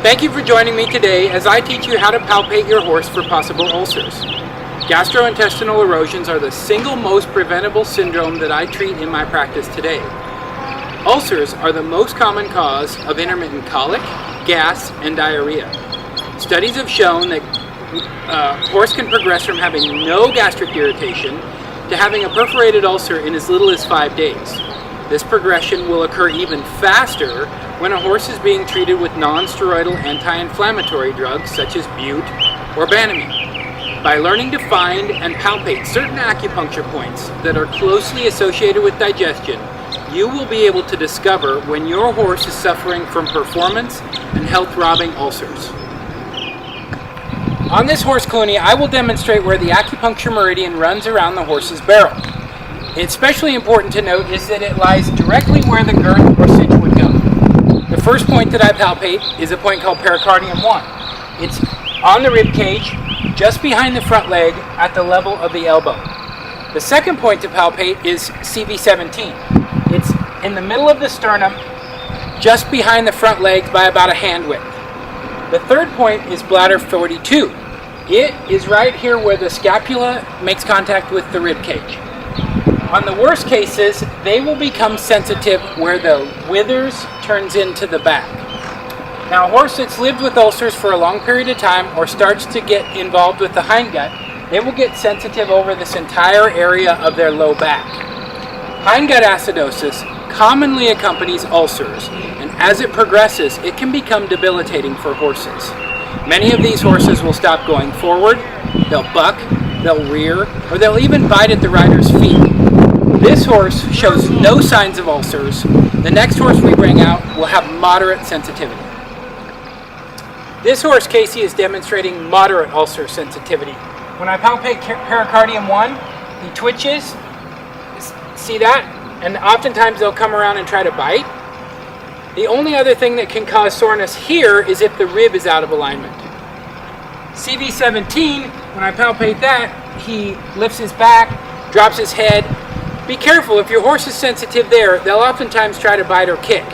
Thank you for joining me today as I teach you how to palpate your horse for possible ulcers. Gastrointestinal erosions are the single most preventable syndrome that I treat in my practice today. Ulcers are the most common cause of intermittent colic, gas, and diarrhea. Studies have shown that a horse can progress from having no gastric irritation to having a perforated ulcer in as little as 5 days. This progression will occur even faster when a horse is being treated with non-steroidal anti-inflammatory drugs such as bute or Banamine. By learning to find and palpate certain acupuncture points that are closely associated with digestion, you will be able to discover when your horse is suffering from performance and health-robbing ulcers. On this horse cluny, I will demonstrate where the acupuncture meridian runs around the horse's barrel. It's especially important to note is that it lies directly where the girth or cinch would go. The first point that I palpate is a point called pericardium 1. It's on the rib cage, just behind the front leg at the level of the elbow. The second point to palpate is CV17. It's in the middle of the sternum, just behind the front leg by about a hand width. The third point is bladder 42. It is right here where the scapula makes contact with the rib cage. On the worst cases, they will become sensitive where the withers turns into the back. Now, a horse that's lived with ulcers for a long period of time or starts to get involved with the hindgut, they will get sensitive over this entire area of their low back. Hindgut acidosis commonly accompanies ulcers, and as it progresses, it can become debilitating for horses. Many of these horses will stop going forward, they'll buck, they'll rear, or they'll even bite at the rider's feet. This horse shows no signs of ulcers. The next horse we bring out will have moderate sensitivity. This horse, Casey, is demonstrating moderate ulcer sensitivity. When I palpate pericardium 1, he twitches. See that? And oftentimes they'll come around and try to bite. The only other thing that can cause soreness here is if the rib is out of alignment. CV17, when I palpate that, he lifts his back, drops his head. Be careful, if your horse is sensitive there, they'll oftentimes try to bite or kick.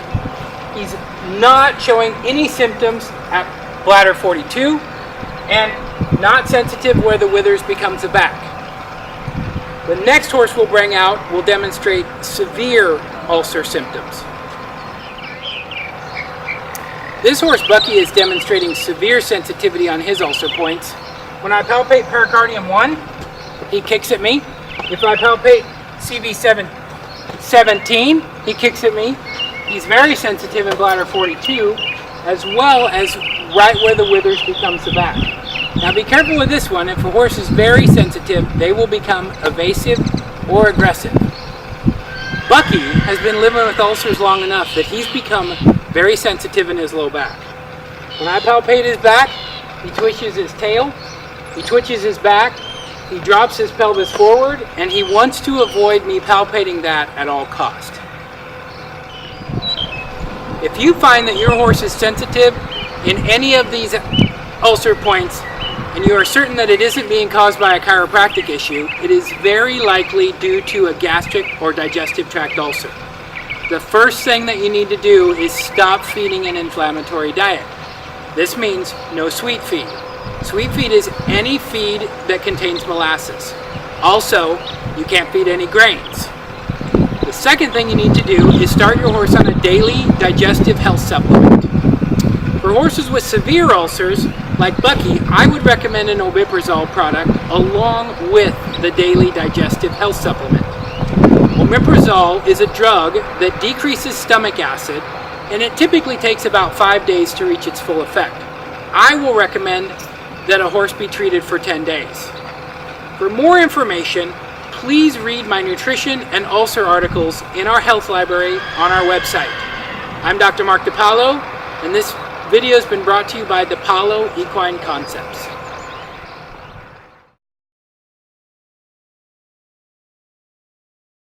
He's not showing any symptoms at bladder 42 and not sensitive where the withers becomes the back. The next horse we'll bring out will demonstrate severe ulcer symptoms. This horse, Bucky, is demonstrating severe sensitivity on his ulcer points. When I palpate pericardium 1, he kicks at me. If I palpate CV17, he kicks at me. He's very sensitive in bladder 42, as well as right where the withers becomes the back. Now be careful with this one. If a horse is very sensitive, they will become evasive or aggressive. Bucky has been living with ulcers long enough that he's become very sensitive in his low back. When I palpate his back, he twitches his tail, he twitches his back, he drops his pelvis forward, and he wants to avoid me palpating that at all cost. If you find that your horse is sensitive in any of these ulcer points, and you are certain that it isn't being caused by a chiropractic issue, it is very likely due to a gastric or digestive tract ulcer. The first thing that you need to do is stop feeding an inflammatory diet. This means no sweet feed. Sweet feed is any feed that contains molasses. Also, you can't feed any grains. The second thing you need to do is start your horse on a daily digestive health supplement. For horses with severe ulcers, like Bucky, I would recommend an omeprazole product along with the daily digestive health supplement. Omeprazole is a drug that decreases stomach acid, and it typically takes about 5 days to reach its full effect. I will recommend that a horse be treated for 10 days. For more information, please read my nutrition and ulcer articles in our health library on our website. I'm Dr. Mark DiPaolo, and this video has been brought to you by DiPaolo Equine Concepts.